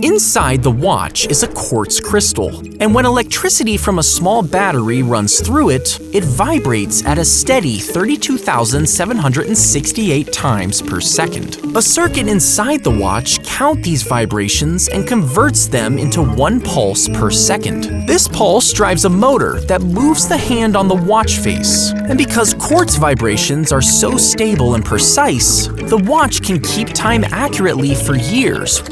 Inside the watch is a quartz crystal, and when electricity from a small battery runs through it, it vibrates at a steady 32,768 times per second. A circuit inside the watch counts these vibrations and converts them into 1 pulse per second. This pulse drives a motor that moves the hand on the watch face, and because quartz vibrations are so stable and precise, the watch can keep time accurately for years.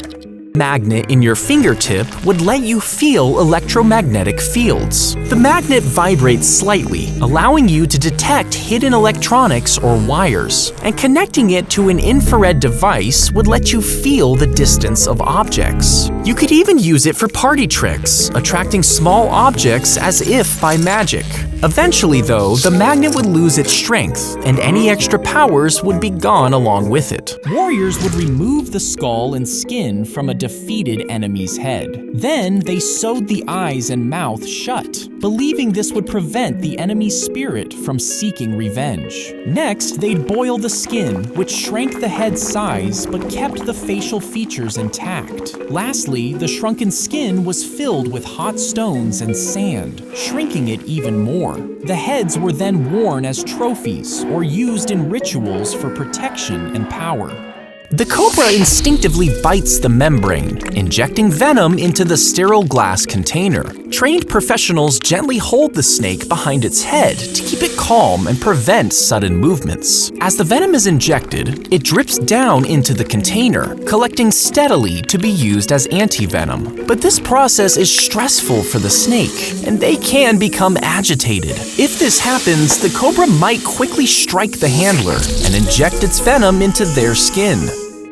Magnet in your fingertip would let you feel electromagnetic fields. The magnet vibrates slightly, allowing you to detect hidden electronics or wires, and connecting it to an infrared device would let you feel the distance of objects. You could even use it for party tricks, attracting small objects as if by magic. Eventually, though, the magnet would lose its strength, and any extra powers would be gone along with it. Warriors would remove the skull and skin from a defeated enemy's head. Then they sewed the eyes and mouth shut, believing this would prevent the enemy's spirit from seeking revenge. Next, they'd boil the skin, which shrank the head size but kept the facial features intact. Lastly, the shrunken skin was filled with hot stones and sand, shrinking it even more. The heads were then worn as trophies or used in rituals for protection and power. The cobra instinctively bites the membrane, injecting venom into the sterile glass container. Trained professionals gently hold the snake behind its head to keep it calm and prevent sudden movements. As the venom is injected, it drips down into the container, collecting steadily to be used as anti-venom. But this process is stressful for the snake, and they can become agitated. If this happens, the cobra might quickly strike the handler and inject its venom into their skin.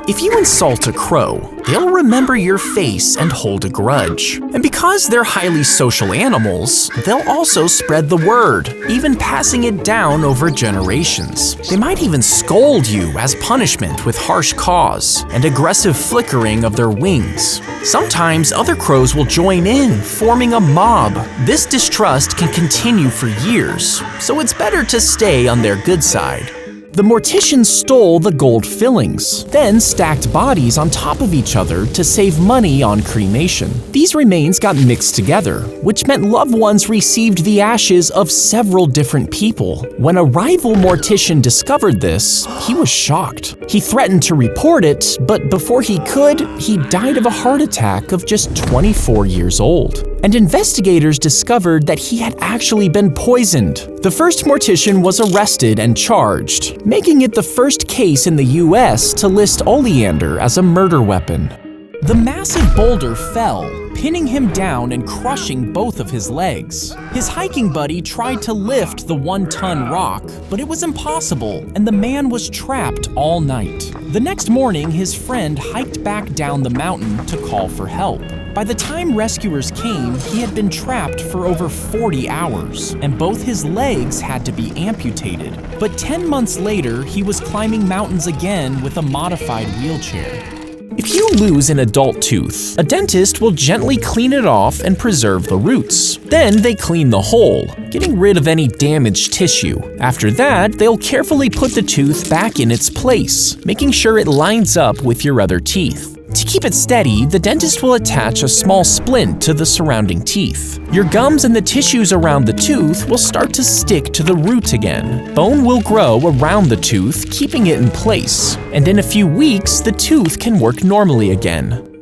If you insult a crow, they'll remember your face and hold a grudge. And because they're highly social animals, they'll also spread the word, even passing it down over generations. They might even scold you as punishment with harsh caws and aggressive flickering of their wings. Sometimes other crows will join in, forming a mob. This distrust can continue for years, so it's better to stay on their good side. The morticians stole the gold fillings, then stacked bodies on top of each other to save money on cremation. These remains got mixed together, which meant loved ones received the ashes of several different people. When a rival mortician discovered this, he was shocked. He threatened to report it, but before he could, he died of a heart attack of just 24 years old. And investigators discovered that he had actually been poisoned. The first mortician was arrested and charged, making it the first case in the US to list oleander as a murder weapon. The massive boulder fell, pinning him down and crushing both of his legs. His hiking buddy tried to lift the 1-ton rock, but it was impossible, and the man was trapped all night. The next morning, his friend hiked back down the mountain to call for help. By the time rescuers came, he had been trapped for over 40 hours, and both his legs had to be amputated. But 10 months later, he was climbing mountains again with a modified wheelchair. If you lose an adult tooth, a dentist will gently clean it off and preserve the roots. Then they clean the hole, getting rid of any damaged tissue. After that, they'll carefully put the tooth back in its place, making sure it lines up with your other teeth. To keep it steady, the dentist will attach a small splint to the surrounding teeth. Your gums and the tissues around the tooth will start to stick to the root again. Bone will grow around the tooth, keeping it in place. And in a few weeks, the tooth can work normally again.